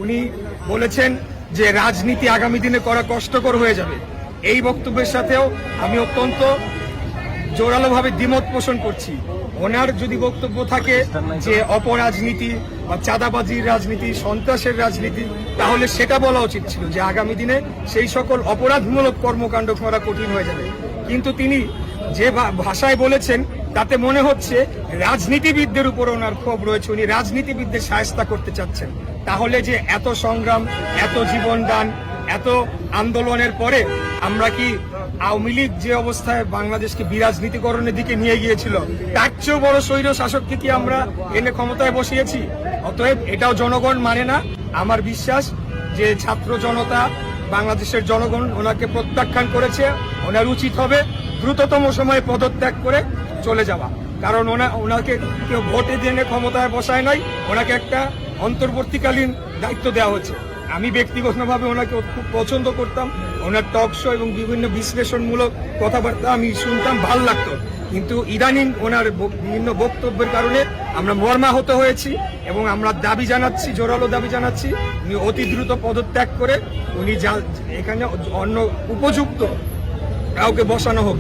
উনি বলেছেন যে রাজনীতি আগামী দিনে করা কষ্টকর হয়ে যাবে। এই বক্তব্যের সাথেও আমি অত্যন্ত জোরালোভাবে দ্বিমত পোষণ করছি। ওনার যদি বক্তব্য থাকে যে অপরাজনীতি বা চাঁদাবাজির রাজনীতি, সন্ত্রাসের রাজনীতি, তাহলে সেটা বলা উচিত ছিল যে আগামী দিনে সেই সকল অপরাধমূলক কর্মকাণ্ড করা কঠিন হয়ে যাবে। কিন্তু তিনি যে ভাষায় বলেছেন তাতে মনে হচ্ছে রাজনীতিবিদদের উপর ওনার ক্ষোভ রয়েছে, উনি রাজনীতিবিদদের শায়েস্তা করতে চাচ্ছেন। তাহলে যে এত সংগ্রাম, এত জীবনদান, এত আন্দোলনের পরে আমরা কি আওয়ামী লীগ যে অবস্থায় বাংলাদেশকে বিরাজনীতিকরণের দিকে নিয়ে গিয়েছিল, তার চেয়েও বড় স্বৈর শাসককে কি আমরা এনে ক্ষমতায় বসিয়েছি? অতএব এটাও জনগণ মানে না। আমার বিশ্বাস যে ছাত্র জনতা, বাংলাদেশের জনগণ ওনাকে প্রত্যাখ্যান করেছে। ওনার উচিত হবে দ্রুততম সময়ে পদত্যাগ করে চলে যাওয়া, কারণ ওনাকে কেউ ভোটে দিয়ে ক্ষমতায় বসায় নাই, ওনাকে একটা অন্তর্বর্তীকালীন দায়িত্ব দেওয়া হচ্ছে। আমি ব্যক্তিগতভাবে ওনাকে খুব পছন্দ করতাম, ওনার টক শো এবং বিভিন্ন বিশ্লেষণমূলক কথাবার্তা আমি শুনতাম, ভাল লাগতো। কিন্তু ইদানিং ওনার বিভিন্ন বক্তব্যের কারণে আমরা মর্মাহত হয়েছি এবং আমরা দাবি জানাচ্ছি, জোরালো দাবি জানাচ্ছি, উনি অতি দ্রুত পদত্যাগ করে উনি এখানে অন্য উপযুক্ত কাউকে বসানো হোক।